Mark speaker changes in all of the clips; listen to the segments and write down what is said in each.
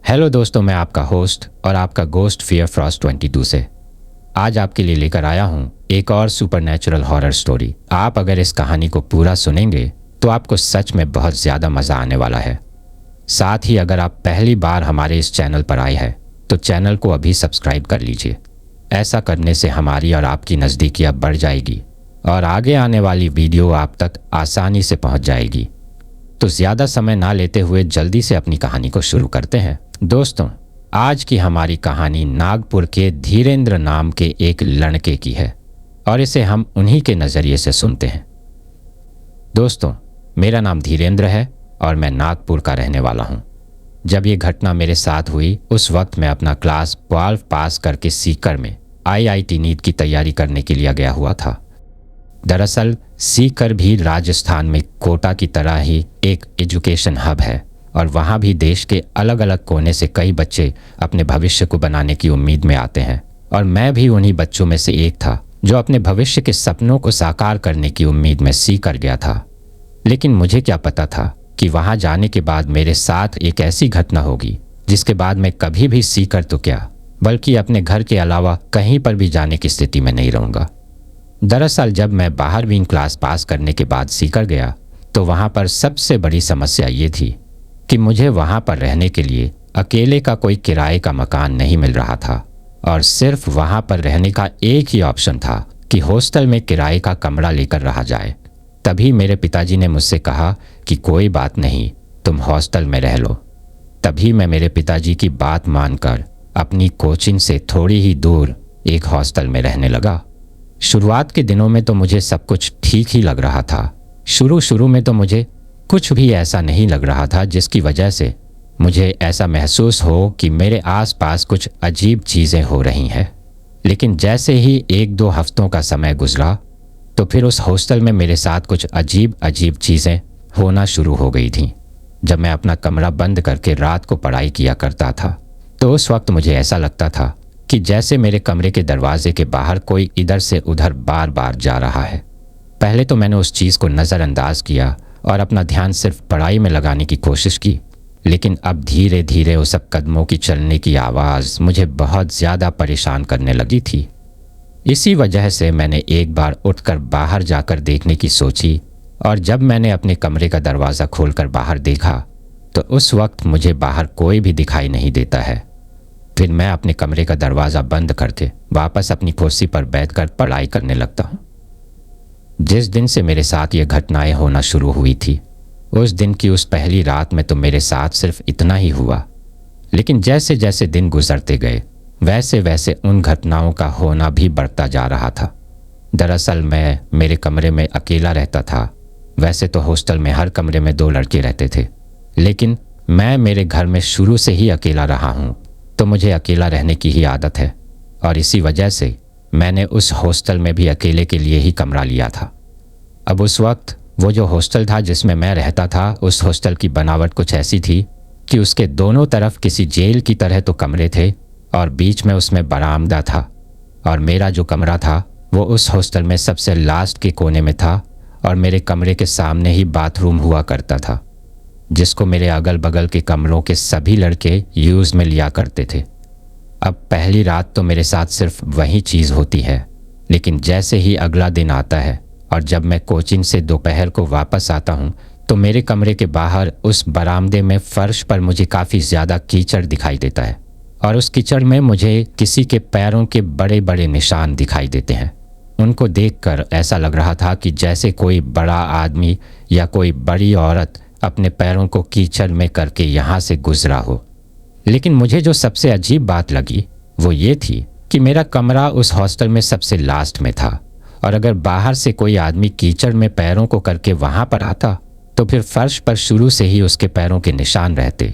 Speaker 1: Hello दोस्तों, मैं आपका होस्ट और आपका गोस्ट फियर फ्रॉस्ट 22 से आज आपके लिए लेकर आया हूँ एक और सुपरनैचुरल हॉरर स्टोरी। आप अगर इस कहानी को पूरा सुनेंगे तो आपको सच में बहुत ज़्यादा मज़ा आने वाला है। साथ ही अगर आप पहली बार हमारे इस चैनल पर आए हैं तो चैनल को अभी सब्सक्राइब कर लीजिए। ऐसा करने से हमारी और आपकी नज़दीकियाँ बढ़ जाएगी और आगे आने वाली वीडियो आप तक आसानी से पहुँच जाएगी। तो ज़्यादा समय ना लेते हुए जल्दी से अपनी कहानी को शुरू करते हैं। दोस्तों, आज की हमारी कहानी नागपुर के धीरेन्द्र नाम के एक लड़के की है और इसे हम उन्हीं के नज़रिए से सुनते हैं। दोस्तों, मेरा नाम धीरेन्द्र है और मैं नागपुर का रहने वाला हूँ। जब ये घटना मेरे साथ हुई उस वक्त मैं अपना क्लास 12 पास करके सीकर में IIT नीट की तैयारी करने के लिए गया हुआ था। दरअसल सीकर भी राजस्थान में कोटा की तरह ही एक एजुकेशन हब है और वहाँ भी देश के अलग अलग कोने से कई बच्चे अपने भविष्य को बनाने की उम्मीद में आते हैं और मैं भी उन्हीं बच्चों में से एक था जो अपने भविष्य के सपनों को साकार करने की उम्मीद में सीकर गया था। लेकिन मुझे क्या पता था कि वहाँ जाने के बाद मेरे साथ एक ऐसी घटना होगी जिसके बाद मैं कभी भी सीकर तो क्या बल्कि अपने घर के अलावा कहीं पर भी जाने की स्थिति में नहीं रहूँगा। दरअसल जब मैं 12वीं क्लास पास करने के बाद सीकर गया तो वहाँ पर सबसे बड़ी समस्या ये थी कि मुझे वहाँ पर रहने के लिए अकेले का कोई किराए का मकान नहीं मिल रहा था और सिर्फ वहाँ पर रहने का एक ही ऑप्शन था कि हॉस्टल में किराए का कमरा लेकर रहा जाए। तभी मेरे पिताजी ने मुझसे कहा कि कोई बात नहीं, तुम हॉस्टल में रह लो। तभी मैं मेरे पिताजी की बात मानकर अपनी कोचिंग से थोड़ी ही दूर एक हॉस्टल में रहने लगा। शुरुआत के दिनों में तो मुझे सब कुछ ठीक ही लग रहा था। शुरू में तो मुझे कुछ भी ऐसा नहीं लग रहा था जिसकी वजह से मुझे ऐसा महसूस हो कि मेरे आसपास कुछ अजीब चीज़ें हो रही हैं। लेकिन जैसे ही 1-2 हफ्तों का समय गुजरा तो फिर उस हॉस्टल में मेरे साथ कुछ अजीब चीज़ें होना शुरू हो गई थीं। जब मैं अपना कमरा बंद करके रात को पढ़ाई किया करता था तो उस वक्त मुझे ऐसा लगता था कि जैसे मेरे कमरे के दरवाजे के बाहर कोई इधर से उधर बार बार जा रहा है। पहले तो मैंने उस चीज़ को नज़रअंदाज किया और अपना ध्यान सिर्फ पढ़ाई में लगाने की कोशिश की, लेकिन अब धीरे धीरे उस सब कदमों की चलने की आवाज़ मुझे बहुत ज़्यादा परेशान करने लगी थी। इसी वजह से मैंने एक बार उठकर बाहर जाकर देखने की सोची और जब मैंने अपने कमरे का दरवाज़ा खोलकर बाहर देखा तो उस वक्त मुझे बाहर कोई भी दिखाई नहीं देता है। फिर मैं अपने कमरे का दरवाज़ा बंद करके वापस अपनी कुर्सी पर बैठकर पढ़ाई करने लगता हूँ। जिस दिन से मेरे साथ ये घटनाएं होना शुरू हुई थी उस दिन की उस पहली रात में तो मेरे साथ सिर्फ इतना ही हुआ, लेकिन जैसे जैसे दिन गुजरते गए वैसे वैसे उन घटनाओं का होना भी बढ़ता जा रहा था। दरअसल मैं मेरे कमरे में अकेला रहता था। वैसे तो हॉस्टल में हर कमरे में 2 लड़के रहते थे, लेकिन मैं मेरे घर में शुरू से ही अकेला रहा हूँ तो मुझे अकेला रहने की ही आदत है और इसी वजह से मैंने उस हॉस्टल में भी अकेले के लिए ही कमरा लिया था। अब उस वक्त वो जो हॉस्टल था जिसमें मैं रहता था उस हॉस्टल की बनावट कुछ ऐसी थी कि उसके दोनों तरफ किसी जेल की तरह तो कमरे थे और बीच में उसमें बरामदा था और मेरा जो कमरा था वो उस हॉस्टल में सबसे लास्ट के कोने में था और मेरे कमरे के सामने ही बाथरूम हुआ करता था जिसको मेरे अगल बगल के कमरों के सभी लड़के यूज़ में लिया करते थे। अब पहली रात तो मेरे साथ सिर्फ वही चीज़ होती है, लेकिन जैसे ही अगला दिन आता है और जब मैं कोचिंग से दोपहर को वापस आता हूँ तो मेरे कमरे के बाहर उस बरामदे में फर्श पर मुझे काफ़ी ज़्यादा कीचड़ दिखाई देता है और उस कीचड़ में मुझे किसी के पैरों के बड़े बड़े निशान दिखाई देते हैं। उनको देखकर ऐसा लग रहा था कि जैसे कोई बड़ा आदमी या कोई बड़ी औरत अपने पैरों को कीचड़ में करके यहाँ से गुजरा हो। लेकिन मुझे जो सबसे अजीब बात लगी वो ये थी कि मेरा कमरा उस हॉस्टल में सबसे लास्ट में था और अगर बाहर से कोई आदमी कीचड़ में पैरों को करके वहाँ पर आता तो फिर फर्श पर शुरू से ही उसके पैरों के निशान रहते,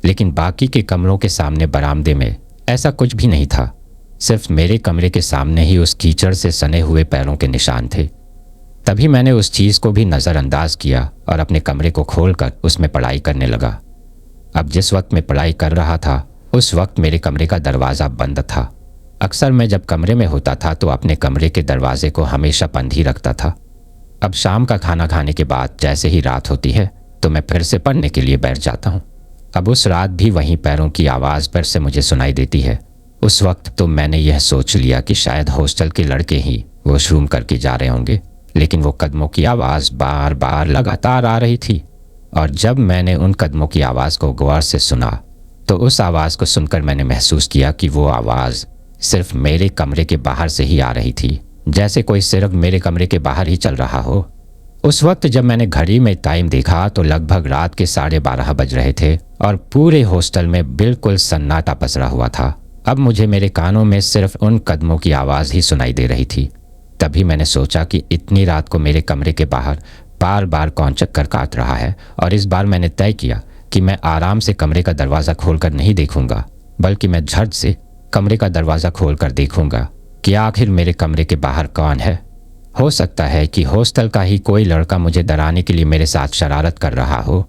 Speaker 1: लेकिन बाकी के कमरों के सामने बरामदे में ऐसा कुछ भी नहीं था। सिर्फ मेरे कमरे के सामने ही उस कीचड़ से सने हुए पैरों के निशान थे। तभी मैंने उस चीज़ को भी नज़रअंदाज किया और अपने कमरे को खोलकर उसमें पढ़ाई करने लगा। अब जिस वक्त मैं पढ़ाई कर रहा था उस वक्त मेरे कमरे का दरवाज़ा बंद था। अक्सर मैं जब कमरे में होता था तो अपने कमरे के दरवाजे को हमेशा बंद ही रखता था। अब शाम का खाना खाने के बाद जैसे ही रात होती है तो मैं फिर से पढ़ने के लिए बैठ जाता हूँ। अब उस रात भी वहीं पैरों की आवाज़ पर से मुझे सुनाई देती है। उस वक्त तो मैंने यह सोच लिया कि शायद हॉस्टल के लड़के ही वॉशरूम करके जा रहे होंगे, लेकिन वो कदमों की आवाज़ बार बार लगातार आ रही थी। और जब मैंने उन कदमों की आवाज़ को गौर से सुना तो उस आवाज़ को सुनकर मैंने महसूस किया कि वो आवाज़ सिर्फ मेरे कमरे के बाहर से ही आ रही थी, जैसे कोई सिर्फ मेरे कमरे के बाहर ही चल रहा हो। उस वक्त जब मैंने घड़ी में टाइम देखा तो लगभग रात के 12:30 बज रहे थे और पूरे हॉस्टल में बिल्कुल सन्नाटा पसरा हुआ था। अब मुझे मेरे कानों में सिर्फ उन कदमों की आवाज़ ही सुनाई दे रही थी। तभी मैंने सोचा कि इतनी रात को मेरे कमरे के बाहर बार बार कौन चक्कर काट रहा है, और इस बार मैंने तय किया कि मैं आराम से कमरे का दरवाज़ा खोलकर नहीं देखूंगा, बल्कि मैं झट से कमरे का दरवाज़ा खोलकर देखूंगा कि आखिर मेरे कमरे के बाहर कौन है। हो सकता है कि हॉस्टल का ही कोई लड़का मुझे डराने के लिए मेरे साथ शरारत कर रहा हो।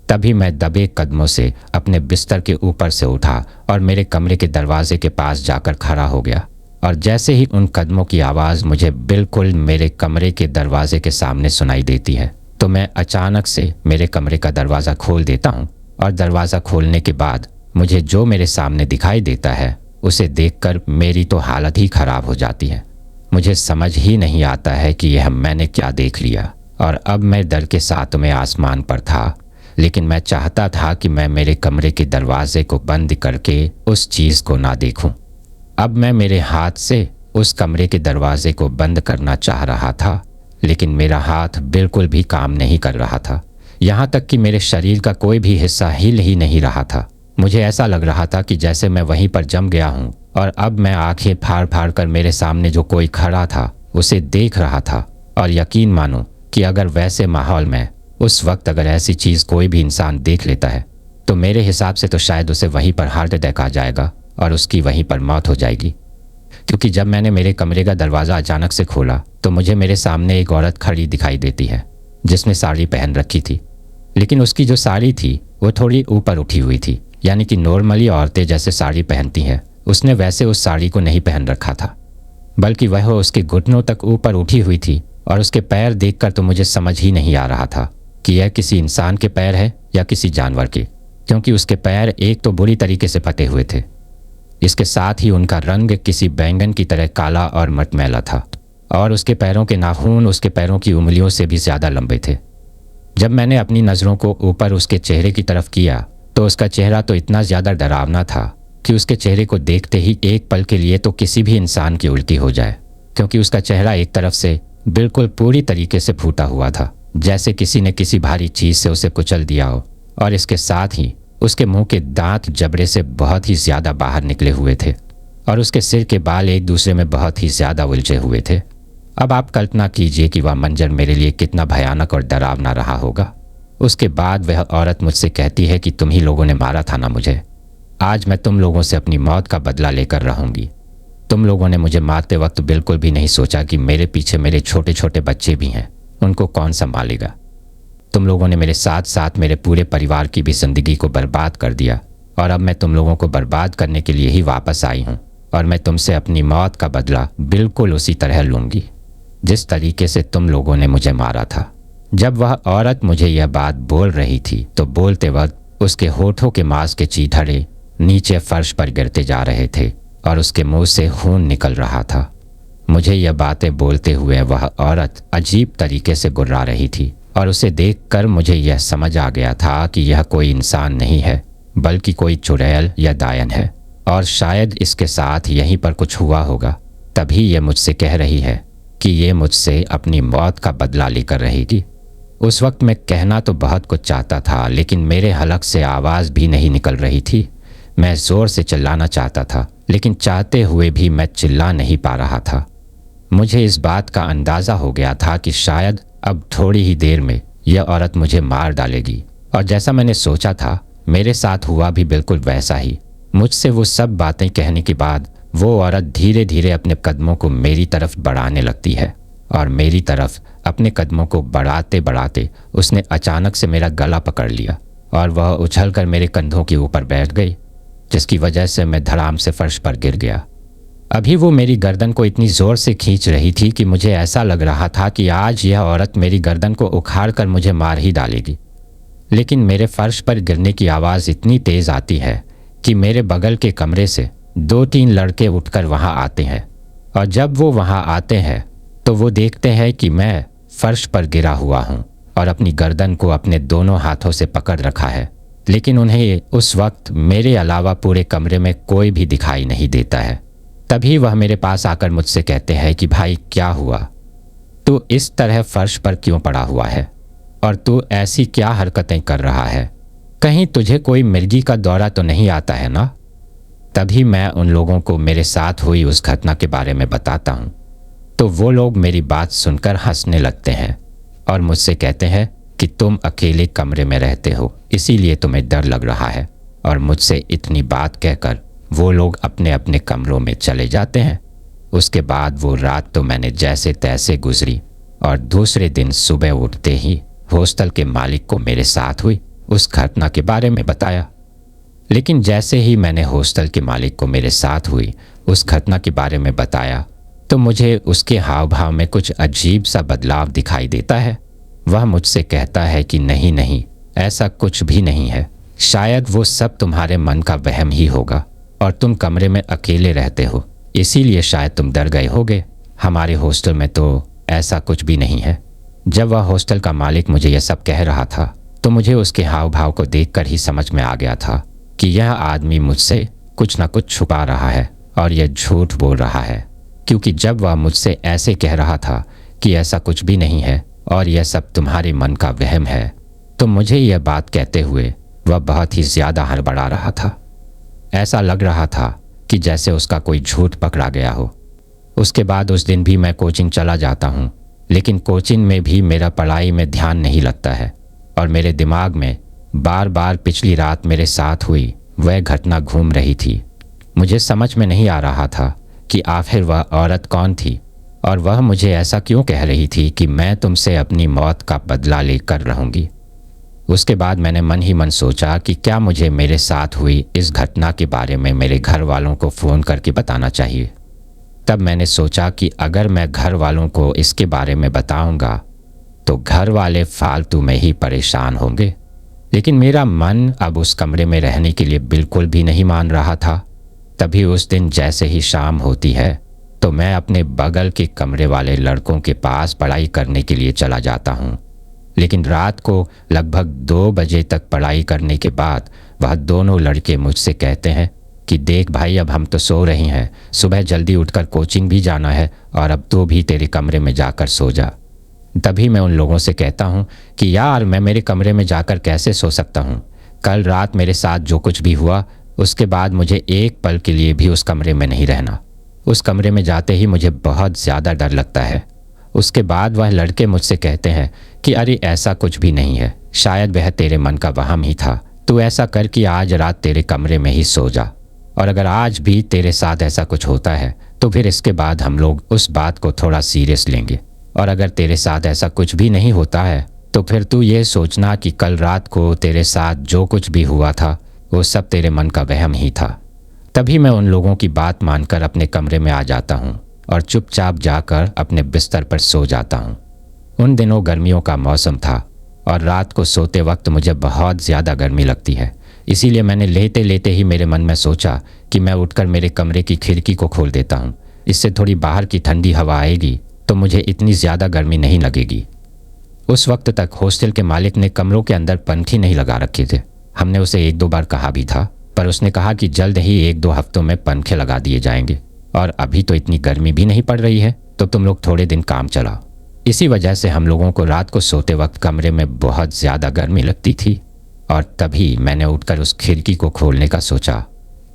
Speaker 1: तभी मैं दबे कदमों से अपने बिस्तर के ऊपर से उठा और मेरे कमरे के दरवाजे के पास जाकर खड़ा हो गया। और जैसे ही उन कदमों की आवाज़ मुझे बिल्कुल मेरे कमरे के दरवाजे के सामने सुनाई देती है तो मैं अचानक से मेरे कमरे का दरवाज़ा खोल देता हूँ। और दरवाज़ा खोलने के बाद मुझे जो मेरे सामने दिखाई देता है उसे देखकर मेरी तो हालत ही ख़राब हो जाती है। मुझे समझ ही नहीं आता है कि यह मैंने क्या देख लिया। और अब मैं डर के सातवें आसमान पर था, लेकिन मैं चाहता था कि मैं मेरे कमरे के दरवाजे को बंद करके उस चीज़ को ना देखूं। अब मैं मेरे हाथ से उस कमरे के दरवाजे को बंद करना चाह रहा था, लेकिन मेरा हाथ बिल्कुल भी काम नहीं कर रहा था। यहाँ तक कि मेरे शरीर का कोई भी हिस्सा हिल ही नहीं रहा था। मुझे ऐसा लग रहा था कि जैसे मैं वहीं पर जम गया हूँ और अब मैं आंखें फाड़ फाड़ कर मेरे सामने जो कोई खड़ा था उसे देख रहा था। और यकीन मानो कि अगर वैसे माहौल में उस वक्त अगर ऐसी चीज़ कोई भी इंसान देख लेता है तो मेरे हिसाब से तो शायद उसे वहीं पर हार्ट अटैक आ जाएगा और उसकी वहीं पर मौत हो जाएगी। क्योंकि जब मैंने मेरे कमरे का दरवाज़ा अचानक से खोला तो मुझे मेरे सामने एक औरत खड़ी दिखाई देती है जिसने साड़ी पहन रखी थी, लेकिन उसकी जो साड़ी थी वो थोड़ी ऊपर उठी हुई थी, यानी कि नॉर्मली औरतें जैसे साड़ी पहनती हैं उसने वैसे उस साड़ी को नहीं पहन रखा था, बल्कि वह उसके घुटनों तक ऊपर उठी हुई थी। और उसके पैर देखकर तो मुझे समझ ही नहीं आ रहा था कि यह किसी इंसान के पैर है या किसी जानवर के, क्योंकि उसके पैर एक तो बुरी तरीके से फटे हुए थे, इसके साथ ही उनका रंग किसी बैंगन की तरह काला और मटमैला था, और उसके पैरों के नाखून उसके पैरों की उंगलियों से भी ज़्यादा लंबे थे। जब मैंने अपनी नज़रों को ऊपर उसके चेहरे की तरफ किया तो उसका चेहरा तो इतना ज़्यादा डरावना था कि उसके चेहरे को देखते ही एक पल के लिए तो किसी भी इंसान की उल्टी हो जाए, क्योंकि उसका चेहरा एक तरफ से बिल्कुल पूरी तरीके से फूटा हुआ था, जैसे किसी ने किसी भारी चीज़ से उसे कुचल दिया हो। और इसके साथ ही उसके मुंह के दांत जबड़े से बहुत ही ज़्यादा बाहर निकले हुए थे और उसके सिर के बाल एक दूसरे में बहुत ही ज़्यादा उलझे हुए थे। अब आप कल्पना कीजिए कि वह मंजर मेरे लिए कितना भयानक और डरावना रहा होगा। उसके बाद वह औरत मुझसे कहती है कि तुम ही लोगों ने मारा था ना मुझे, आज मैं तुम लोगों से अपनी मौत का बदला लेकर रहूंगी। तुम लोगों ने मुझे मारते वक्त बिल्कुल भी नहीं सोचा कि मेरे पीछे मेरे छोटे छोटे बच्चे भी हैं, उनको कौन संभालेगा। तुम लोगों ने मेरे साथ साथ मेरे पूरे परिवार की भी ज़िंदगी को बर्बाद कर दिया, और अब मैं तुम लोगों को बर्बाद करने के लिए ही वापस आई हूँ, और मैं तुमसे अपनी मौत का बदला बिल्कुल उसी तरह लूँगी जिस तरीके से तुम लोगों ने मुझे मारा था। जब वह औरत मुझे यह बात बोल रही थी तो बोलते वक्त उसके होठों के मांस के चीथड़े नीचे फर्श पर गिरते जा रहे थे और उसके मुंह से खून निकल रहा था। मुझे यह बातें बोलते हुए वह औरत अजीब तरीके से गुर्रा रही थी, और उसे देखकर मुझे यह समझ आ गया था कि यह कोई इंसान नहीं है बल्कि कोई चुड़ैल या दायन है, और शायद इसके साथ यहीं पर कुछ हुआ होगा। तभी यह मुझसे कह रही है कि ये मुझसे अपनी मौत का बदला लेकर रहेगी। उस वक्त मैं कहना तो बहुत कुछ चाहता था, लेकिन मेरे हलक से आवाज़ भी नहीं निकल रही थी। मैं ज़ोर से चिल्लाना चाहता था, लेकिन चाहते हुए भी मैं चिल्ला नहीं पा रहा था। मुझे इस बात का अंदाज़ा हो गया था कि शायद अब थोड़ी ही देर में यह औरत मुझे मार डालेगी, और जैसा मैंने सोचा था मेरे साथ हुआ भी बिल्कुल वैसा ही। मुझसे वो सब बातें कहने के बाद वो औरत धीरे धीरे अपने कदमों को मेरी तरफ बढ़ाने लगती है, और मेरी तरफ अपने कदमों को बढ़ाते बढ़ाते उसने अचानक से मेरा गला पकड़ लिया और वह उछलकर मेरे कंधों के ऊपर बैठ गई, जिसकी वजह से मैं धड़ाम से फर्श पर गिर गया। अभी वो मेरी गर्दन को इतनी ज़ोर से खींच रही थी कि मुझे ऐसा लग रहा था कि आज यह औरत मेरी गर्दन को उखाड़ कर मुझे मार ही डालेगी। लेकिन मेरे फर्श पर गिरने की आवाज़ इतनी तेज़ आती है कि मेरे बगल के कमरे से 2-3 लड़के उठकर वहाँ आते हैं। और जब वो वहाँ आते हैं तो वो देखते हैं कि मैं फर्श पर गिरा हुआ हूँ और अपनी गर्दन को अपने दोनों हाथों से पकड़ रखा है। लेकिन उन्हें उस वक्त मेरे अलावा पूरे कमरे में कोई भी दिखाई नहीं देता है। तभी वह मेरे पास आकर मुझसे कहते हैं कि भाई क्या हुआ, तू इस तरह फर्श पर क्यों पड़ा हुआ है और तू ऐसी क्या हरकतें कर रहा है, कहीं तुझे कोई मिर्गी का दौरा तो नहीं आता है ना। तभी मैं उन लोगों को मेरे साथ हुई उस घटना के बारे में बताता हूँ तो वो लोग मेरी बात सुनकर हंसने लगते हैं और मुझसे कहते हैं कि तुम अकेले कमरे में रहते हो इसीलिए तुम्हें डर लग रहा है। और मुझसे इतनी बात कहकर वो लोग अपने अपने कमरों में चले जाते हैं। उसके बाद वो रात तो मैंने जैसे तैसे गुजरी और दूसरे दिन सुबह उठते ही हॉस्टल के मालिक को मेरे साथ हुई उस घटना के बारे में बताया। लेकिन जैसे ही मैंने हॉस्टल के मालिक को मेरे साथ हुई उस घटना के बारे में बताया तो मुझे उसके हाव भाव में कुछ अजीब सा बदलाव दिखाई देता है। वह मुझसे कहता है कि नहीं नहीं, ऐसा कुछ भी नहीं है, शायद वो सब तुम्हारे मन का वहम ही होगा और तुम कमरे में अकेले रहते हो इसीलिए शायद तुम डर गए होगे। हमारे हॉस्टल में तो ऐसा कुछ भी नहीं है। जब वह हॉस्टल का मालिक मुझे यह सब कह रहा था तो मुझे उसके हाव भाव को देखकर ही समझ में आ गया था कि यह आदमी मुझसे कुछ ना कुछ छुपा रहा है और यह झूठ बोल रहा है, क्योंकि जब वह मुझसे ऐसे कह रहा था कि ऐसा कुछ भी नहीं है और यह सब तुम्हारे मन का वहम है तो मुझे यह बात कहते हुए वह बहुत ही ज़्यादा हड़बड़ा रहा था। ऐसा लग रहा था कि जैसे उसका कोई झूठ पकड़ा गया हो। उसके बाद उस दिन भी मैं कोचिंग चला जाता हूँ, लेकिन कोचिंग में भी मेरा पढ़ाई में ध्यान नहीं लगता है और मेरे दिमाग में बार बार पिछली रात मेरे साथ हुई वह घटना घूम रही थी। मुझे समझ में नहीं आ रहा था कि आखिर वह औरत कौन थी और वह मुझे ऐसा क्यों कह रही थी कि मैं तुमसे अपनी मौत का बदला लेकर रहूंगी। उसके बाद मैंने मन ही मन सोचा कि क्या मुझे मेरे साथ हुई इस घटना के बारे में मेरे घर वालों को फ़ोन करके बताना चाहिए। तब मैंने सोचा कि अगर मैं घर वालों को इसके बारे में बताऊंगा तो घर वाले फालतू में ही परेशान होंगे। लेकिन मेरा मन अब उस कमरे में रहने के लिए बिल्कुल भी नहीं मान रहा था। तभी उस दिन जैसे ही शाम होती है तो मैं अपने बगल के कमरे वाले लड़कों के पास पढ़ाई करने के लिए चला जाता हूँ। लेकिन रात को लगभग 2 बजे तक पढ़ाई करने के बाद वह दोनों लड़के मुझसे कहते हैं कि देख भाई, अब हम तो सो रही हैं, सुबह जल्दी उठकर कोचिंग भी जाना है और अब तू भी तेरे कमरे में जाकर सो जा। तभी मैं उन लोगों से कहता हूँ कि यार मैं मेरे कमरे में जाकर कैसे सो सकता हूँ। कल रात मेरे साथ जो कुछ भी हुआ उसके बाद मुझे एक पल के लिए भी उस कमरे में नहीं रहना। उस कमरे में जाते ही मुझे बहुत ज़्यादा डर लगता है। उसके बाद वह लड़के मुझसे कहते हैं कि अरे ऐसा कुछ भी नहीं है, शायद वह तेरे मन का वहम ही था। तू ऐसा कर कि आज रात तेरे कमरे में ही सो जा और अगर आज भी तेरे साथ ऐसा कुछ होता है तो फिर इसके बाद हम लोग उस बात को थोड़ा सीरियस लेंगे और अगर तेरे साथ ऐसा कुछ भी नहीं होता है तो फिर तू ये सोचना कि कल रात को तेरे साथ जो कुछ भी हुआ था वो सब तेरे मन का वहम ही था। तभी मैं उन लोगों की बात मानकर अपने कमरे में आ जाता हूँ और चुपचाप जाकर अपने बिस्तर पर सो जाता हूँ। उन दिनों गर्मियों का मौसम था और रात को सोते वक्त मुझे बहुत ज़्यादा गर्मी लगती है, इसीलिए मैंने लेटे लेटे ही मेरे मन में सोचा कि मैं उठकर मेरे कमरे की खिड़की को खोल देता हूँ। इससे थोड़ी बाहर की ठंडी हवा आएगी तो मुझे इतनी ज़्यादा गर्मी नहीं लगेगी। उस वक्त तक हॉस्टल के मालिक ने कमरों के अंदर पंखे नहीं लगा रखे थे। हमने उसे 1-2 बार कहा भी था, पर उसने कहा कि जल्द ही 1-2 हफ्तों में पंखे लगा दिए जाएंगे और अभी तो इतनी गर्मी भी नहीं पड़ रही है तो तुम लोग थोड़े दिन काम चलाओ। इसी वजह से हम लोगों को रात को सोते वक्त कमरे में बहुत ज़्यादा गर्मी लगती थी और तभी मैंने उठकर उस खिड़की को खोलने का सोचा।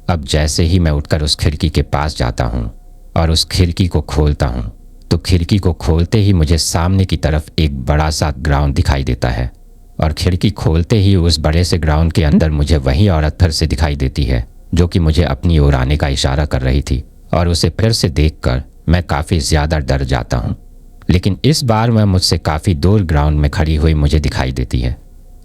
Speaker 1: अब जैसे ही मैं उठकर उस खिड़की के पास जाता हूँ और उस खिड़की को खोलता हूँ तो खिड़की को खोलते ही मुझे सामने की तरफ एक बड़ा सा ग्राउंड दिखाई देता है और खिड़की खोलते ही उस बड़े से ग्राउंड के अंदर मुझे वही औरत फिर से दिखाई देती है जो कि मुझे अपनी ओर आने का इशारा कर रही थी और उसे फिर से देखकर मैं काफ़ी ज़्यादा डर जाता हूँ। लेकिन इस बार वह मुझसे काफ़ी दूर ग्राउंड में खड़ी हुई मुझे दिखाई देती है।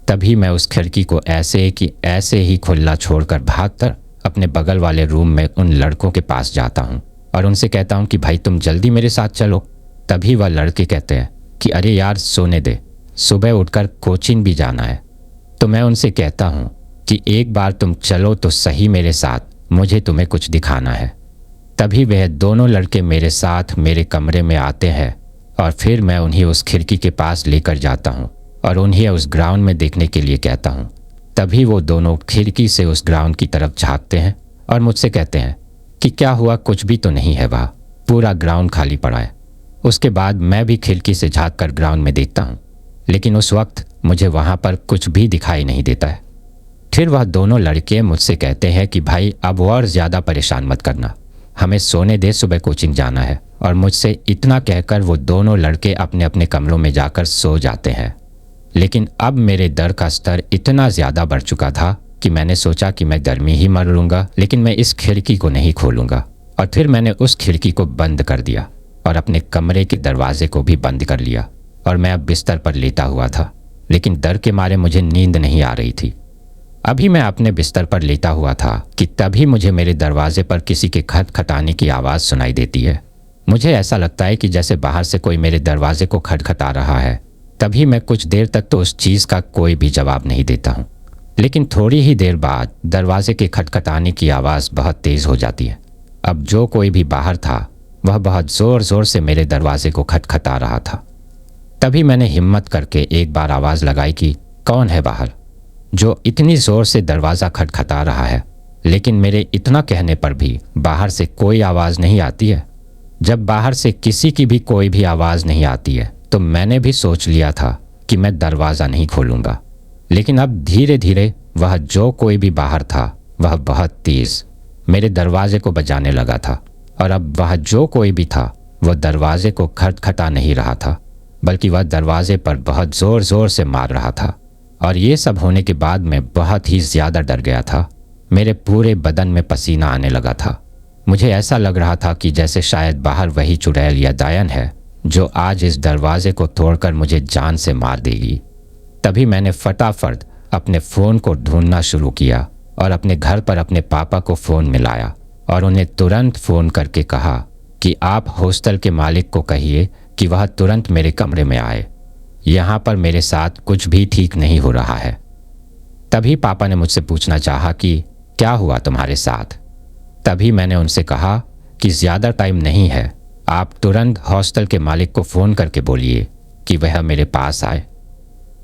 Speaker 1: तभी मैं उस खिड़की को ऐसे कि ऐसे ही खुला छोड़कर भागकर अपने बगल वाले रूम में उन लड़कों के पास जाता हूँ और उनसे कहता हूँ कि भाई तुम जल्दी मेरे साथ चलो। तभी वह लड़के कहते हैं कि अरे यार सोने दे, सुबह उठकर कोचिंग भी जाना है। तो मैं उनसे कहता हूँ कि एक बार तुम चलो तो सही मेरे साथ, मुझे तुम्हें कुछ दिखाना है। तभी वह दोनों लड़के मेरे साथ मेरे कमरे में आते हैं और फिर मैं उन्हें उस खिड़की के पास लेकर जाता हूँ और उन्हें उस ग्राउंड में देखने के लिए कहता हूँ। तभी वो दोनों खिड़की से उस ग्राउंड की तरफ झांकते हैं और मुझसे कहते हैं कि क्या हुआ, कुछ भी तो नहीं है वहाँ, पूरा ग्राउंड खाली पड़ा है। उसके बाद मैं भी खिड़की से झांक कर ग्राउंड में देखता हूँ, लेकिन उस वक्त मुझे वहाँ पर कुछ भी दिखाई नहीं देता है। फिर वह दोनों लड़के मुझसे कहते हैं कि भाई अब और ज़्यादा परेशान मत करना, हमें सोने दे, सुबह कोचिंग जाना है। और मुझसे इतना कहकर वो दोनों लड़के अपने अपने कमरों में जाकर सो जाते हैं। लेकिन अब मेरे डर का स्तर इतना ज़्यादा बढ़ चुका था कि मैंने सोचा कि मैं गर्मी ही मर लूँगा, लेकिन मैं इस खिड़की को नहीं खोलूँगा। और फिर मैंने उस खिड़की को बंद कर दिया और अपने कमरे के दरवाजे को भी बंद कर लिया और मैं अब बिस्तर पर लेटा हुआ था, लेकिन डर के मारे मुझे नींद नहीं आ रही थी। अभी मैं अपने बिस्तर पर लेटा हुआ था कि तभी मुझे मेरे दरवाजे पर किसी के खटखटाने की आवाज़ सुनाई देती है। मुझे ऐसा लगता है कि जैसे बाहर से कोई मेरे दरवाजे को खटखटा रहा है। तभी मैं कुछ देर तक तो उस चीज़ का कोई भी जवाब नहीं देता हूँ, लेकिन थोड़ी ही देर बाद दरवाजे के खटखटाने की आवाज़ बहुत तेज़ हो जाती है। अब जो कोई भी बाहर था वह बहुत ज़ोर ज़ोर से मेरे दरवाजे को खटखटा रहा था। तभी मैंने हिम्मत करके एक बार आवाज़ लगाई कि कौन है बाहर, जो इतनी ज़ोर से दरवाज़ा खटखटा रहा है। लेकिन मेरे इतना कहने पर भी बाहर से कोई आवाज़ नहीं आती है। जब बाहर से किसी की भी कोई भी आवाज़ नहीं आती है तो मैंने भी सोच लिया था कि मैं दरवाज़ा नहीं खोलूँगा। लेकिन अब धीरे धीरे वह जो कोई भी बाहर था वह बहुत तेज़ मेरे दरवाजे को बजाने लगा था और अब वह जो कोई भी था वह दरवाजे को खटखटा नहीं रहा था, बल्कि वह दरवाजे पर बहुत ज़ोर ज़ोर से मार रहा था। और ये सब होने के बाद मैं बहुत ही ज़्यादा डर गया था। मेरे पूरे बदन में पसीना आने लगा था। मुझे ऐसा लग रहा था कि जैसे शायद बाहर वही चुड़ैल या दायन है जो आज इस दरवाजे को तोड़कर मुझे जान से मार देगी। तभी मैंने फटाफट अपने फ़ोन को ढूंढना शुरू किया और अपने घर पर अपने पापा को फ़ोन मिलाया और उन्हें तुरंत फ़ोन करके कहा कि आप हॉस्टल के मालिक को कहिए कि वह तुरंत मेरे कमरे में आए, यहाँ पर मेरे साथ कुछ भी ठीक नहीं हो रहा है। तभी पापा ने मुझसे पूछना चाहा कि क्या हुआ तुम्हारे साथ। तभी मैंने उनसे कहा कि ज़्यादा टाइम नहीं है, आप तुरंत हॉस्टल के मालिक को फ़ोन करके बोलिए कि वह मेरे पास आए।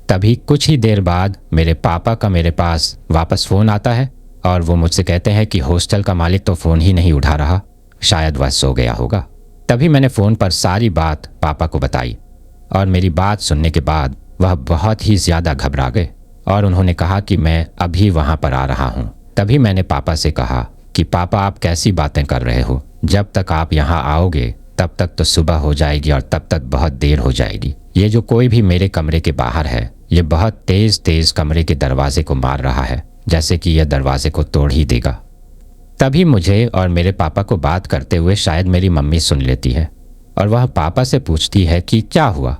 Speaker 1: तभी कुछ ही देर बाद मेरे पापा का मेरे पास वापस फ़ोन आता है और वो मुझसे कहते हैं कि हॉस्टल का मालिक तो फ़ोन ही नहीं उठा रहा, शायद वह सो गया होगा। तभी मैंने फ़ोन पर सारी बात पापा को बताई और मेरी बात सुनने के बाद वह बहुत ही ज़्यादा घबरा गए और उन्होंने कहा कि मैं अभी वहाँ पर आ रहा हूँ। तभी मैंने पापा से कहा कि पापा आप कैसी बातें कर रहे हो, जब तक आप यहाँ आओगे तब तक तो सुबह हो जाएगी और तब तक बहुत देर हो जाएगी। ये जो कोई भी मेरे कमरे के बाहर है ये बहुत तेज़ तेज़ कमरे के दरवाजे को मार रहा है, जैसे कि यह दरवाजे को तोड़ ही देगा। तभी मुझे और मेरे पापा को बात करते हुए शायद मेरी मम्मी सुन लेती है और वह पापा से पूछती है कि क्या हुआ।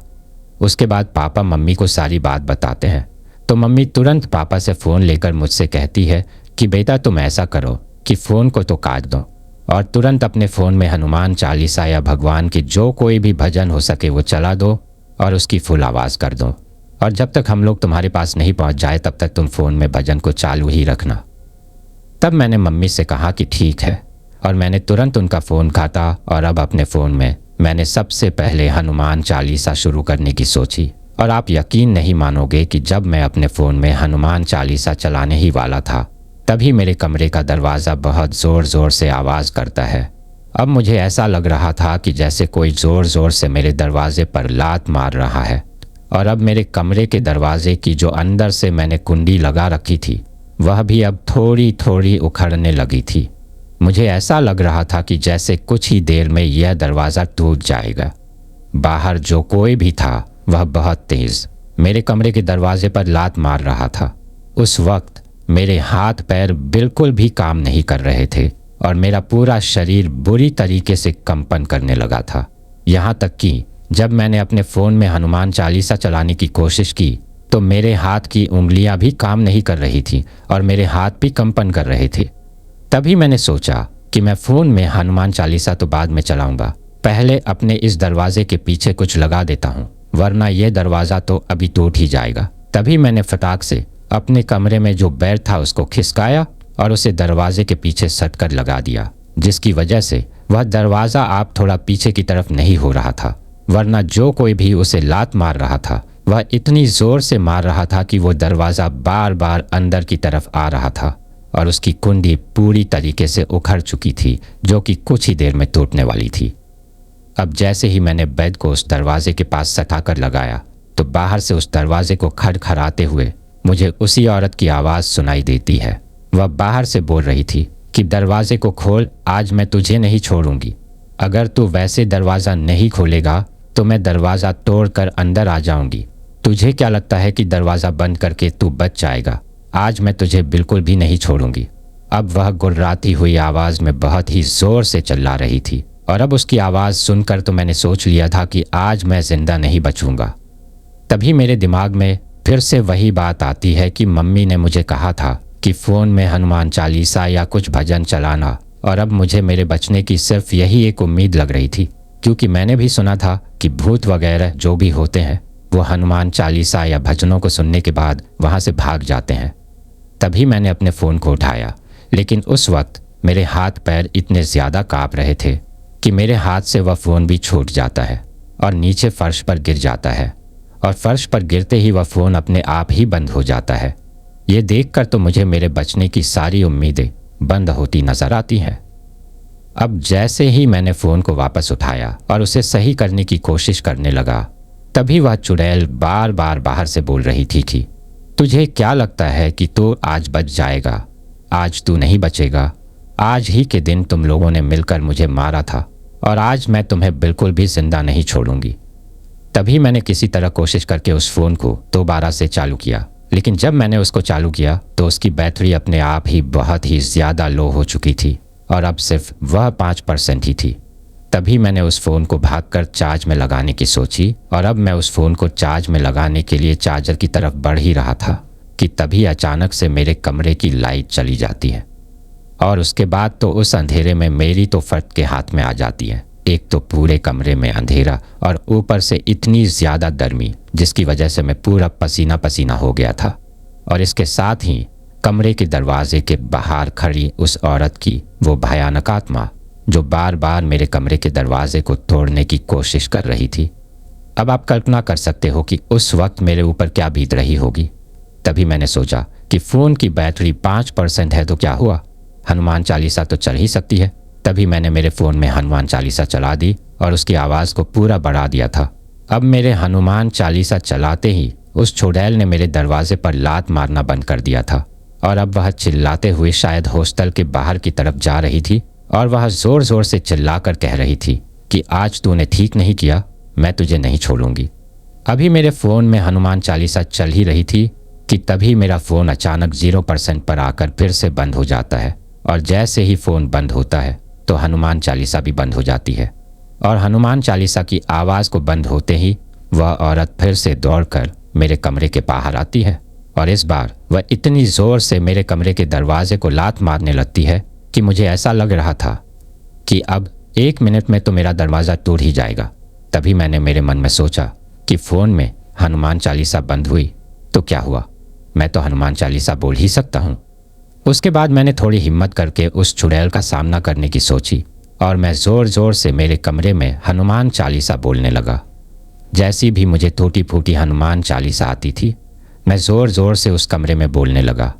Speaker 1: उसके बाद पापा मम्मी को सारी बात बताते हैं तो मम्मी तुरंत पापा से फ़ोन लेकर मुझसे कहती है कि बेटा तुम ऐसा करो कि फ़ोन को तो काट दो और तुरंत अपने फ़ोन में हनुमान चालीसा या भगवान की जो कोई भी भजन हो सके वो चला दो और उसकी फुल आवाज़ कर दो, और जब तक हम लोग तुम्हारे पास नहीं पहुंच जाए तब तक तुम फ़ोन में भजन को चालू ही रखना। तब मैंने मम्मी से कहा कि ठीक है और मैंने तुरंत उनका फ़ोन काटा और अब अपने फ़ोन में मैंने सबसे पहले हनुमान चालीसा शुरू करने की सोची। और आप यकीन नहीं मानोगे कि जब मैं अपने फ़ोन में हनुमान चालीसा चलाने ही वाला था तभी मेरे कमरे का दरवाज़ा बहुत ज़ोर ज़ोर से आवाज़ करता है। अब मुझे ऐसा लग रहा था कि जैसे कोई ज़ोर ज़ोर से मेरे दरवाजे पर लात मार रहा है और अब मेरे कमरे के दरवाजे की जो अंदर से मैंने कुंडी लगा रखी थी वह भी अब थोड़ी थोड़ी उखड़ने लगी थी। मुझे ऐसा लग रहा था कि जैसे कुछ ही देर में यह दरवाज़ा टूट जाएगा। बाहर जो कोई भी था वह बहुत तेज़ मेरे कमरे के दरवाजे पर लात मार रहा था। उस वक्त मेरे हाथ पैर बिल्कुल भी काम नहीं कर रहे थे और मेरा पूरा शरीर बुरी तरीके से कंपन करने लगा था। यहाँ तक कि जब मैंने अपने फ़ोन में हनुमान चालीसा चलाने की कोशिश की तो मेरे हाथ की उंगलियां भी काम नहीं कर रही थी और मेरे हाथ भी कंपन कर रहे थे। तभी मैंने सोचा कि मैं फ़ोन में हनुमान चालीसा तो बाद में चलाऊंगा, पहले अपने इस दरवाजे के पीछे कुछ लगा देता हूँ, वरना यह दरवाज़ा तो अभी टूट ही जाएगा। तभी मैंने फटाक से अपने कमरे में जो बेड था उसको खिसकाया और उसे दरवाजे के पीछे सट कर लगा दिया, जिसकी वजह से वह दरवाज़ा आप थोड़ा पीछे की तरफ नहीं हो रहा था, वरना जो कोई भी उसे लात मार रहा था वह इतनी ज़ोर से मार रहा था कि वो दरवाज़ा बार बार अंदर की तरफ आ रहा था और उसकी कुंडी पूरी तरीके से उखड़ चुकी थी, जो कि कुछ ही देर में टूटने वाली थी। अब जैसे ही मैंने बेड को उस दरवाजे के पास सटाकर लगाया तो बाहर से उस दरवाजे को खड़खड़ाते हुए मुझे उसी औरत की आवाज़ सुनाई देती है। वह बाहर से बोल रही थी कि दरवाजे को खोल, आज मैं तुझे नहीं छोड़ूंगी। अगर तू वैसे दरवाज़ा नहीं खोलेगा तो मैं दरवाज़ा तोड़कर अंदर आ जाऊंगी। तुझे क्या लगता है कि दरवाज़ा बंद करके तू बच जाएगा? आज मैं तुझे बिल्कुल भी नहीं छोड़ूंगी। अब वह गुर्राती हुई आवाज़ में बहुत ही ज़ोर से चिल्ला रही थी और अब उसकी आवाज़ सुनकर तो मैंने सोच लिया था कि आज मैं ज़िंदा नहीं बचूंगा। तभी मेरे दिमाग में फिर से वही बात आती है कि मम्मी ने मुझे कहा था कि फ़ोन में हनुमान चालीसा या कुछ भजन चलाना, और अब मुझे मेरे बचने की सिर्फ यही एक उम्मीद लग रही थी, क्योंकि मैंने भी सुना था कि भूत वगैरह जो भी होते हैं वो हनुमान चालीसा या भजनों को सुनने के बाद वहाँ से भाग जाते हैं। तभी मैंने अपने फ़ोन को उठाया, लेकिन उस वक्त मेरे हाथ पैर इतने ज़्यादा काँप रहे थे कि मेरे हाथ से वह फ़ोन भी छूट जाता है और नीचे फर्श पर गिर जाता है, और फर्श पर गिरते ही वह फ़ोन अपने आप ही बंद हो जाता है। ये देखकर तो मुझे मेरे बचने की सारी उम्मीदें बंद होती नजर आती हैं। अब जैसे ही मैंने फ़ोन को वापस उठाया और उसे सही करने की कोशिश करने लगा, तभी वह चुड़ैल बार बार बाहर से बोल रही थी कि तुझे क्या लगता है कि तू आज बच जाएगा? आज तू नहीं बचेगा। आज ही के दिन तुम लोगों ने मिलकर मुझे मारा था और आज मैं तुम्हें बिल्कुल भी जिंदा नहीं छोड़ूंगी। तभी मैंने किसी तरह कोशिश करके उस फ़ोन को दोबारा से चालू किया, लेकिन जब मैंने उसको चालू किया तो उसकी बैटरी अपने आप ही बहुत ही ज़्यादा लो हो चुकी थी और अब सिर्फ वह 5% ही थी। तभी मैंने उस फ़ोन को भागकर चार्ज में लगाने की सोची और अब मैं उस फ़ोन को चार्ज में लगाने के लिए चार्जर की तरफ बढ़ ही रहा था कि तभी अचानक से मेरे कमरे की लाइट चली जाती है और उसके बाद तो उस अंधेरे में मेरी तो फट के हाथ में आ जाती है। एक तो पूरे कमरे में अंधेरा और ऊपर से इतनी ज़्यादा गर्मी, जिसकी वजह से मैं पूरा पसीना पसीना हो गया था, और इसके साथ ही कमरे के दरवाजे के बाहर खड़ी उस औरत की वो भयानक आत्मा जो बार बार मेरे कमरे के दरवाजे को तोड़ने की कोशिश कर रही थी। अब आप कल्पना कर सकते हो कि उस वक्त मेरे ऊपर क्या बीत रही होगी। तभी मैंने सोचा कि फ़ोन की बैटरी 5% है तो क्या हुआ, हनुमान चालीसा तो चल ही सकती है। तभी मैंने मेरे फ़ोन में हनुमान चालीसा चला दी और उसकी आवाज़ को पूरा बढ़ा दिया था। अब मेरे हनुमान चालीसा चलाते ही उस चुड़ैल ने मेरे दरवाजे पर लात मारना बंद कर दिया था और अब वह चिल्लाते हुए शायद हॉस्टल के बाहर की तरफ जा रही थी और वह ज़ोर ज़ोर से चिल्लाकर कह रही थी कि आज तूने ठीक नहीं किया, मैं तुझे नहीं छोड़ूंगी। अभी मेरे फ़ोन में हनुमान चालीसा चल ही रही थी कि तभी मेरा फ़ोन अचानक 0% पर आकर फिर से बंद हो जाता है, और जैसे ही फ़ोन बंद होता है तो हनुमान चालीसा भी बंद हो जाती है, और हनुमान चालीसा की आवाज़ को बंद होते ही वह औरत फिर से दौड़कर मेरे कमरे के बाहर आती है, और इस बार वह इतनी ज़ोर से मेरे कमरे के दरवाजे को लात मारने लगती है कि मुझे ऐसा लग रहा था कि अब 1 मिनट में तो मेरा दरवाज़ा टूट ही जाएगा। तभी मैंने मेरे मन में सोचा कि फ़ोन में हनुमान चालीसा बंद हुई तो क्या हुआ, मैं तो हनुमान चालीसा बोल ही सकता हूँ। उसके बाद मैंने थोड़ी हिम्मत करके उस चुड़ैल का सामना करने की सोची और मैं ज़ोर ज़ोर से मेरे कमरे में हनुमान चालीसा बोलने लगा। जैसी भी मुझे टूटी फूटी हनुमान चालीसा आती थी, मैं ज़ोर ज़ोर से उस कमरे में बोलने लगा।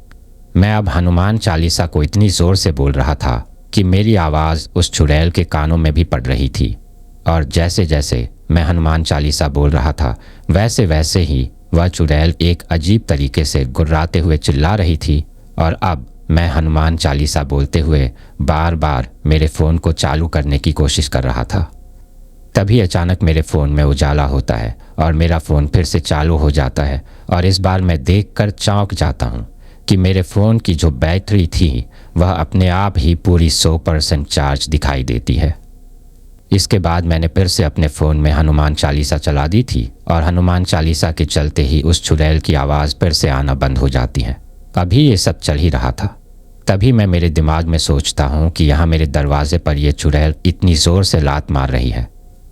Speaker 1: मैं अब हनुमान चालीसा को इतनी ज़ोर से बोल रहा था कि मेरी आवाज़ उस चुड़ैल के कानों में भी पड़ रही थी, और जैसे जैसे मैं हनुमान चालीसा बोल रहा था वैसे वैसे ही वह चुड़ैल एक अजीब तरीके से गुर्राते हुए चिल्ला रही थी, और अब मैं हनुमान चालीसा बोलते हुए बार बार मेरे फ़ोन को चालू करने की कोशिश कर रहा था। तभी अचानक मेरे फ़ोन में उजाला होता है और मेरा फ़ोन फिर से चालू हो जाता है, और इस बार मैं देखकर चौंक जाता हूँ कि मेरे फ़ोन की जो बैटरी थी वह अपने आप ही पूरी 100% चार्ज दिखाई देती है। इसके बाद मैंने फिर से अपने फ़ोन में हनुमान चालीसा चला दी थी, और हनुमान चालीसा के चलते ही उस चुड़ैल की आवाज़ फिर से आना बंद हो जाती है। अभी ये सब चल ही रहा था, तभी मैं मेरे दिमाग में सोचता हूँ कि यहाँ मेरे दरवाजे पर यह चुड़ैल इतनी ज़ोर से लात मार रही है,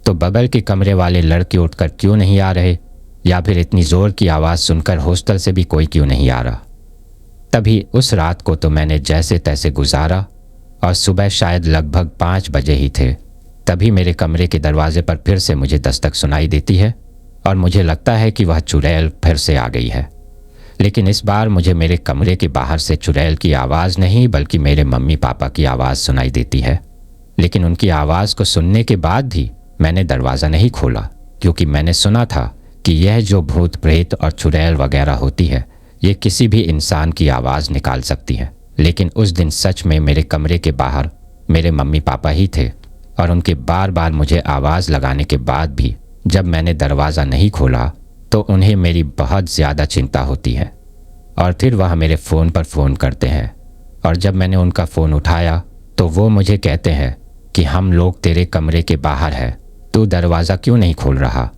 Speaker 1: तो बगल के कमरे वाले लड़के उठकर क्यों नहीं आ रहे, या फिर इतनी ज़ोर की आवाज़ सुनकर हॉस्टल से भी कोई क्यों नहीं आ रहा। तभी उस रात को तो मैंने जैसे तैसे गुजारा और सुबह शायद लगभग 5 बजे ही थे, तभी मेरे कमरे के दरवाजे पर फिर से मुझे दस्तक सुनाई देती है और मुझे लगता है कि वह चुड़ैल फिर से आ गई है। लेकिन इस बार मुझे मेरे कमरे के बाहर से चुड़ैल की आवाज़ नहीं बल्कि मेरे मम्मी पापा की आवाज़ सुनाई देती है। लेकिन उनकी आवाज़ को सुनने के बाद भी मैंने दरवाज़ा नहीं खोला, क्योंकि मैंने सुना था कि यह जो भूत प्रेत और चुड़ैल वगैरह होती है ये किसी भी इंसान की आवाज़ निकाल सकती है। लेकिन उस दिन सच में मेरे कमरे के बाहर मेरे मम्मी पापा ही थे और उनके बार बार मुझे आवाज़ लगाने के बाद भी जब मैंने दरवाज़ा नहीं खोला तो उन्हें मेरी बहुत ज़्यादा चिंता होती है और फिर वह मेरे फ़ोन पर फ़ोन करते हैं और जब मैंने उनका फ़ोन उठाया तो वो मुझे कहते हैं कि हम लोग तेरे कमरे के बाहर हैं, तू दरवाज़ा क्यों नहीं खोल रहा।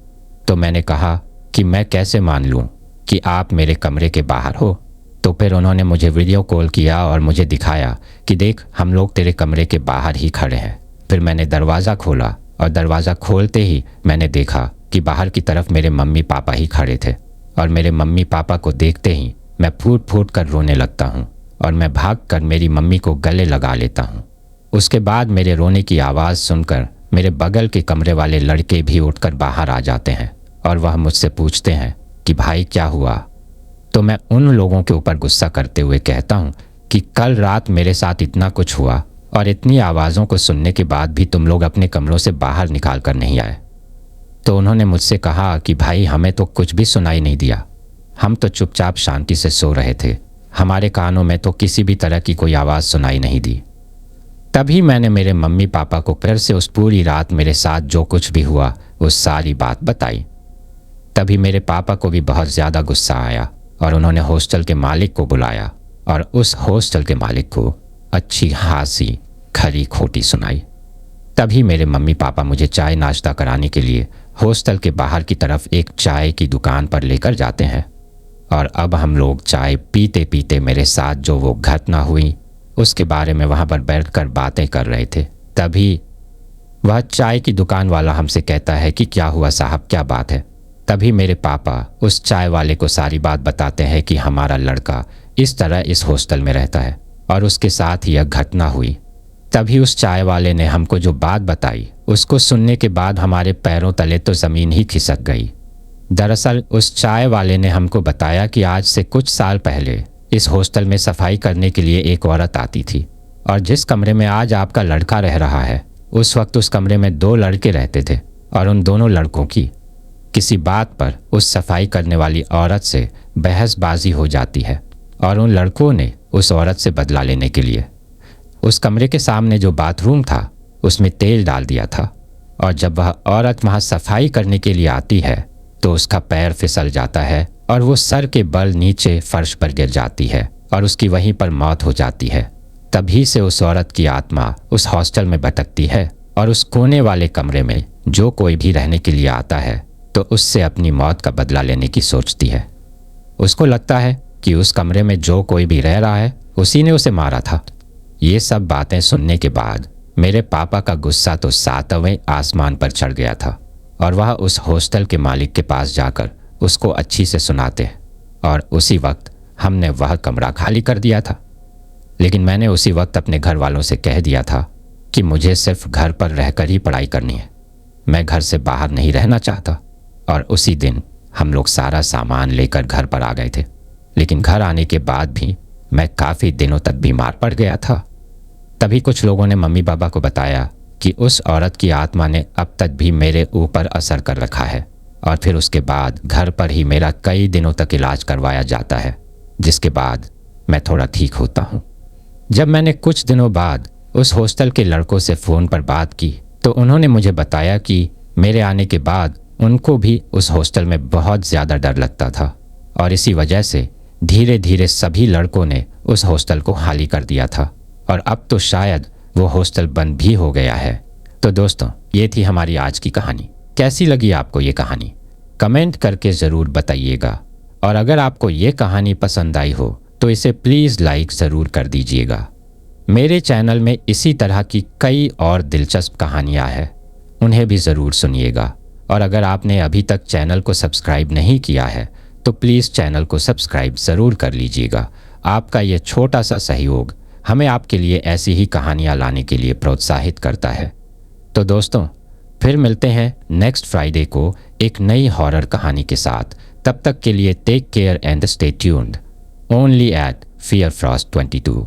Speaker 1: तो मैंने कहा कि मैं कैसे मान लूँ कि आप मेरे कमरे के बाहर हो। तो फिर उन्होंने मुझे वीडियो कॉल किया और मुझे दिखाया कि देख हम लोग तेरे कमरे के बाहर ही खड़े हैं। फिर मैंने दरवाज़ा खोला और दरवाज़ा खोलते ही मैंने देखा कि बाहर की तरफ मेरे मम्मी पापा ही खड़े थे और मेरे मम्मी पापा को देखते ही मैं फूट फूट कर रोने लगता हूँ और मैं भागकर मेरी मम्मी को गले लगा लेता हूँ। उसके बाद मेरे रोने की आवाज़ सुनकर मेरे बगल के कमरे वाले लड़के भी उठकर बाहर आ जाते हैं और वह मुझसे पूछते हैं कि भाई क्या हुआ। तो मैं उन लोगों के ऊपर गुस्सा करते हुए कहता हूँ कि कल रात मेरे साथ इतना कुछ हुआ और इतनी आवाज़ों को सुनने के बाद भी तुम लोग अपने कमरों से बाहर निकाल कर नहीं आए। तो उन्होंने मुझसे कहा कि भाई हमें तो कुछ भी सुनाई नहीं दिया, हम तो चुपचाप शांति से सो रहे थे, हमारे कानों में तो किसी भी तरह की कोई आवाज़ सुनाई नहीं दी। तभी मैंने मेरे मम्मी पापा को फिर से उस पूरी रात मेरे साथ जो कुछ भी हुआ उस सारी बात बताई। तभी मेरे पापा को भी बहुत ज़्यादा गुस्सा आया और उन्होंने हॉस्टल के मालिक को बुलाया और उस हॉस्टल के मालिक को अच्छी खासी खरी खोटी सुनाई। तभी मेरे मम्मी पापा मुझे चाय नाश्ता कराने के लिए हॉस्टल के बाहर की तरफ एक चाय की दुकान पर लेकर जाते हैं और अब हम लोग चाय पीते पीते मेरे साथ जो वो घटना हुई उसके बारे में वहाँ पर बैठकर बातें कर रहे थे। तभी वह चाय की दुकान वाला हमसे कहता है कि क्या हुआ साहब, क्या बात है। तभी मेरे पापा उस चाय वाले को सारी बात बताते हैं कि हमारा लड़का इस तरह इस हॉस्टल में रहता है और उसके साथ यह घटना हुई। तभी उस चाय वाले ने हमको जो बात बताई उसको सुनने के बाद हमारे पैरों तले तो ज़मीन ही खिसक गई। दरअसल उस चाय वाले ने हमको बताया कि आज से कुछ साल पहले इस हॉस्टल में सफाई करने के लिए एक औरत आती थी और जिस कमरे में आज आपका लड़का रह रहा है उस वक्त उस कमरे में 2 लड़के रहते थे और उन दोनों लड़कों की किसी बात पर उस सफाई करने वाली औरत से बहसबाजी हो जाती है और उन लड़कों ने उस औरत से बदला लेने के लिए उस कमरे के सामने जो बाथरूम था उसमें तेल डाल दिया था और जब वह औरत वहाँ सफाई करने के लिए आती है तो उसका पैर फिसल जाता है और वो सर के बल नीचे फर्श पर गिर जाती है और उसकी वहीं पर मौत हो जाती है। तभी से उस औरत की आत्मा उस हॉस्टल में भटकती है और उस कोने वाले कमरे में जो कोई भी रहने के लिए आता है तो उससे अपनी मौत का बदला लेने की सोचती है। उसको लगता है कि उस कमरे में जो कोई भी रह रहा है उसी ने उसे मारा था। ये सब बातें सुनने के बाद मेरे पापा का गुस्सा तो 7वें आसमान पर चढ़ गया था और वह उस हॉस्टल के मालिक के पास जाकर उसको अच्छी से सुनाते और उसी वक्त हमने वह कमरा खाली कर दिया था। लेकिन मैंने उसी वक्त अपने घर वालों से कह दिया था कि मुझे सिर्फ घर पर रहकर ही पढ़ाई करनी है, मैं घर से बाहर नहीं रहना चाहता। और उसी दिन हम लोग सारा सामान लेकर घर पर आ गए थे। लेकिन घर आने के बाद भी मैं काफ़ी दिनों तक बीमार पड़ गया था। तभी कुछ लोगों ने मम्मी पापा को बताया कि उस औरत की आत्मा ने अब तक भी मेरे ऊपर असर कर रखा है और फिर उसके बाद घर पर ही मेरा कई दिनों तक इलाज करवाया जाता है, जिसके बाद मैं थोड़ा ठीक होता हूँ। जब मैंने कुछ दिनों बाद उस हॉस्टल के लड़कों से फ़ोन पर बात की तो उन्होंने मुझे बताया कि मेरे आने के बाद उनको भी उस हॉस्टल में बहुत ज़्यादा डर लगता था और इसी वजह से धीरे धीरे सभी लड़कों ने उस हॉस्टल को खाली कर दिया था और अब तो शायद वो हॉस्टल बंद भी हो गया है। तो दोस्तों, ये थी हमारी आज की कहानी। कैसी लगी आपको ये कहानी? कमेंट करके ज़रूर बताइएगा और अगर आपको ये कहानी पसंद आई हो तो इसे प्लीज़ लाइक ज़रूर कर दीजिएगा। मेरे चैनल में इसी तरह की कई और दिलचस्प कहानियाँ हैं, उन्हें भी ज़रूर सुनिएगा। और अगर आपने अभी तक चैनल को सब्सक्राइब नहीं किया है तो प्लीज़ चैनल को सब्सक्राइब ज़रूर कर लीजिएगा आपका ये छोटा सा सहयोग हमें आपके लिए ऐसी ही कहानियाँ लाने के लिए प्रोत्साहित करता है। तो दोस्तों, फिर मिलते हैं नेक्स्ट फ्राइडे को एक नई हॉरर कहानी के साथ। तब तक के लिए take care and stay tuned only at Fear Frost 22।